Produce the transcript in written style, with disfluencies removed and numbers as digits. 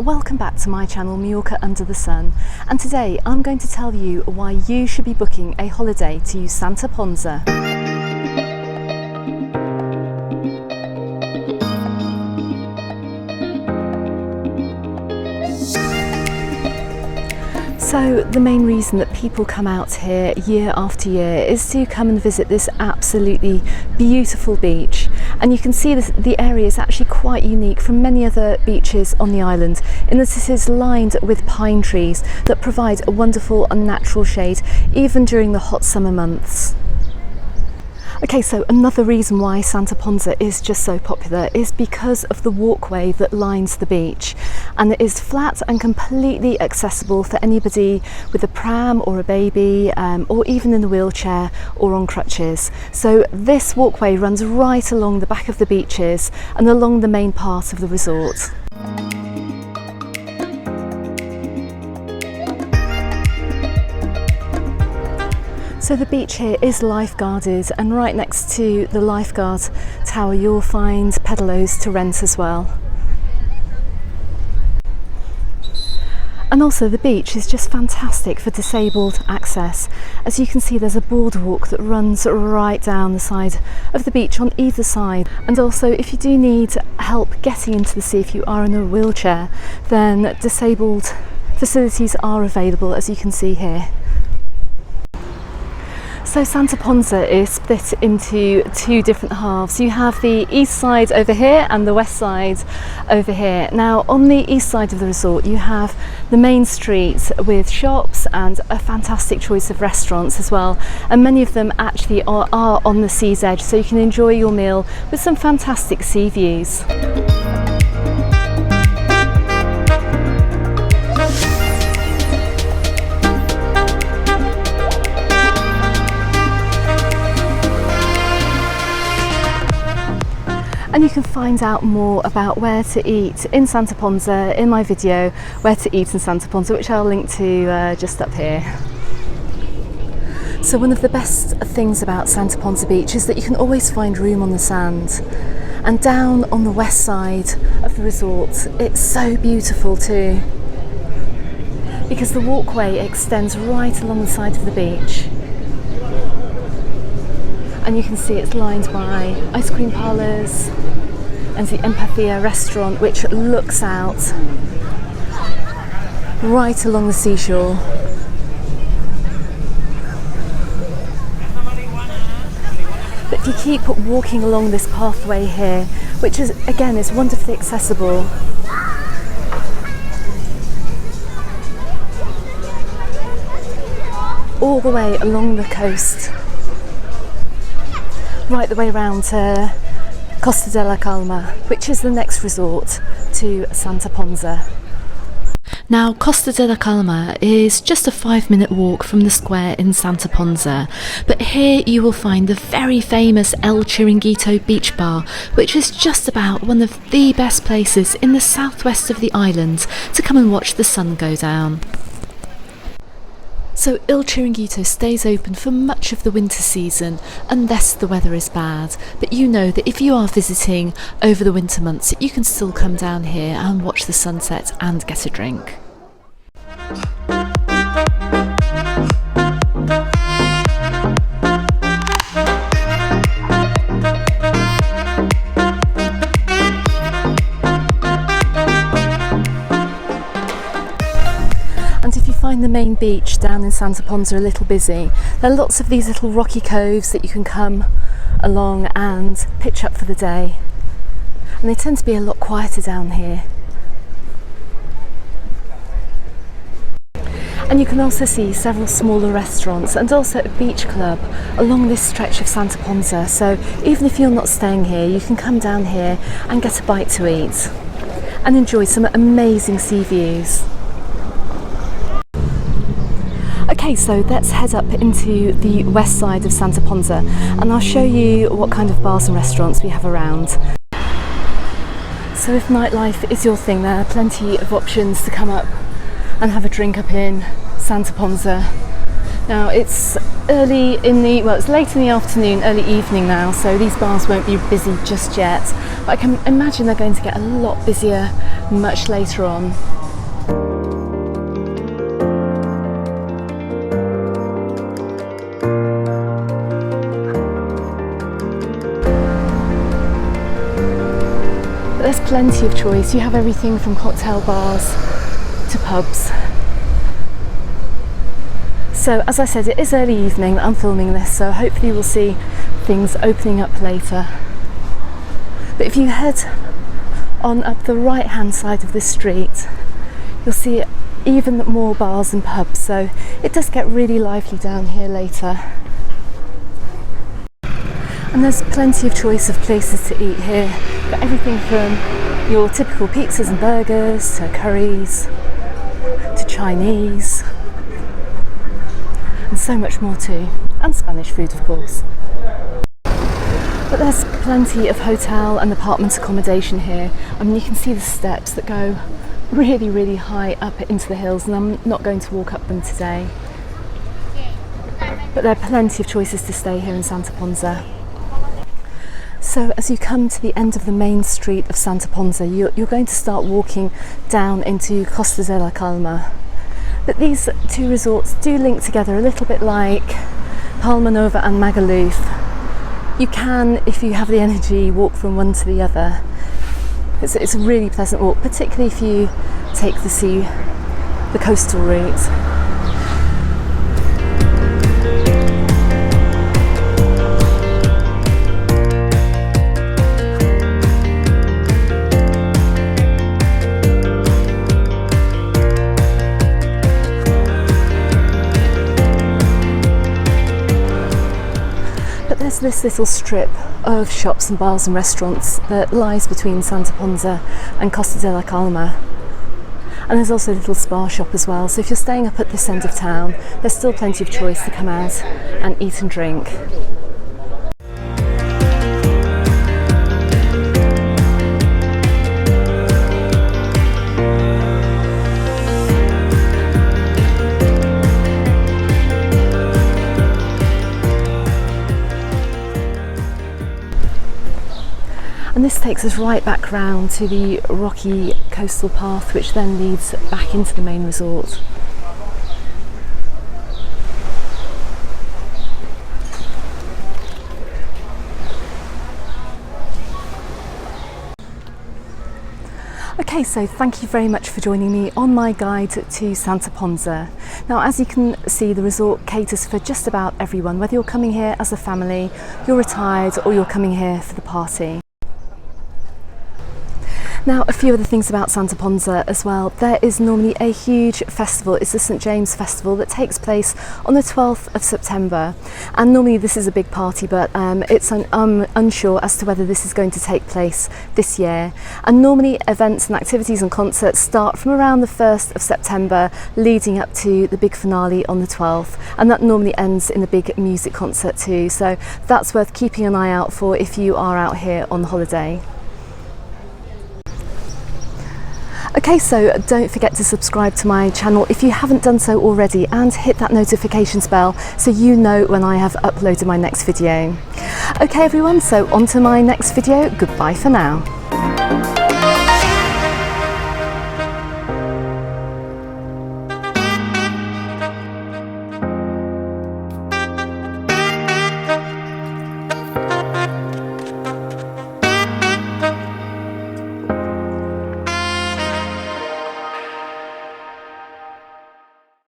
welcome back to my channel Mallorca Under the Sun, and today I'm going to tell you why you should be booking a holiday to Santa Ponsa. So the main reason that people come out here year after year is to come and visit this absolutely beautiful beach. And you can see the area is actually quite unique from many other beaches on the island in that it is lined with pine trees that provide a wonderful and natural shade even during the hot summer months. Okay, so another reason why Santa Ponsa is just so popular is because of the walkway that lines the beach, and it is flat and completely accessible for anybody with a pram or a baby, or even in a wheelchair or on crutches. So this walkway runs right along the back of the beaches and along the main part of the resort. So the beach here is lifeguarded, and right next to the lifeguard tower you'll find pedalos to rent as well. And also the beach is just fantastic for disabled access. As you can see, there's a boardwalk that runs right down the side of the beach on either side. And also if you do need help getting into the sea, if you are in a wheelchair, then disabled facilities are available, as you can see here. So Santa Ponsa is split into two different halves. You have the east side over here and the west side over here. Now on the east side of the resort you have the main street with shops and a fantastic choice of restaurants as well, and many of them actually are on the sea's edge, so you can enjoy your meal with some fantastic sea views. And you can find out more about where to eat in Santa Ponsa in my video, Where to Eat in Santa Ponsa, which I'll link to just up here. So one of the best things about Santa Ponsa Beach is that you can always find room on the sand. And down on the west side of the resort, it's so beautiful too, because the walkway extends right along the side of the beach. And you can see it's lined by ice cream parlours and the Empathia restaurant, which looks out right along the seashore. But if you keep walking along this pathway here, which is again is wonderfully accessible, all the way along the coast, right the way around to Costa della Calma, which is the next resort to Santa Ponsa. Now, Costa della Calma is just a 5-minute walk from the square in Santa Ponsa, but here you will find the very famous El Chiringuito beach bar, which is just about one of the best places in the southwest of the island to come and watch the sun go down. So Il Chiringuito stays open for much of the winter season unless the weather is bad, but you know that if you are visiting over the winter months you can still come down here and watch the sunset and get a drink. Find the main beach down in Santa Ponsa a little busy. There are lots of these little rocky coves that you can come along and pitch up for the day, and they tend to be a lot quieter down here. And you can also see several smaller restaurants and also a beach club along this stretch of Santa Ponsa, so even if you're not staying here you can come down here and get a bite to eat and enjoy some amazing sea views. Okay, so let's head up into the west side of Santa Ponsa and I'll show you what kind of bars and restaurants we have around. So if nightlife is your thing, there are plenty of options to come up and have a drink up in Santa Ponsa. Now it's it's late in the afternoon, early evening now, so these bars won't be busy just yet, but I can imagine they're going to get a lot busier much later on. But there's plenty of choice. You have everything from cocktail bars to pubs. So as I said, it is early evening that I'm filming this, so hopefully we'll see things opening up later. But if you head on up the right hand side of this street, you'll see even more bars and pubs, so it does get really lively down here later. And there's plenty of choice of places to eat here. You've got everything from your typical pizzas and burgers to curries to Chinese, and so much more too, and Spanish food of course. But there's plenty of hotel and apartment accommodation here. I mean, you can see the steps that go really, really high up into the hills, and I'm not going to walk up them today. But there are plenty of choices to stay here in Santa Ponsa. So as you come to the end of the main street of Santa Ponsa, you're going to start walking down into Costa de la Calma. But these two resorts do link together a little bit like Palma Nova and Magaluf. You can, if you have the energy, walk from one to the other. It's a really pleasant walk, particularly if you take the coastal route. There's this little strip of shops and bars and restaurants that lies between Santa Ponsa and Costa de la Calma. And there's also a little spa shop as well, so if you're staying up at this end of town, there's still plenty of choice to come out and eat and drink. And this takes us right back round to the rocky coastal path, which then leads back into the main resort. Okay, so thank you very much for joining me on my guide to Santa Ponsa. Now, as you can see, the resort caters for just about everyone, whether you're coming here as a family, you're retired, or you're coming here for the party. Now, a few other things about Santa Ponsa as well. There is normally a huge festival. It's the St James Festival that takes place on the 12th of September. And normally this is a big party, but I'm unsure as to whether this is going to take place this year. And normally events and activities and concerts start from around the 1st of September, leading up to the big finale on the 12th. And that normally ends in a big music concert too. So that's worth keeping an eye out for if you are out here on holiday. Okay, so don't forget to subscribe to my channel if you haven't done so already, and hit that notifications bell so you know when I have uploaded my next video. Okay everyone, so on to my next video. Goodbye for now.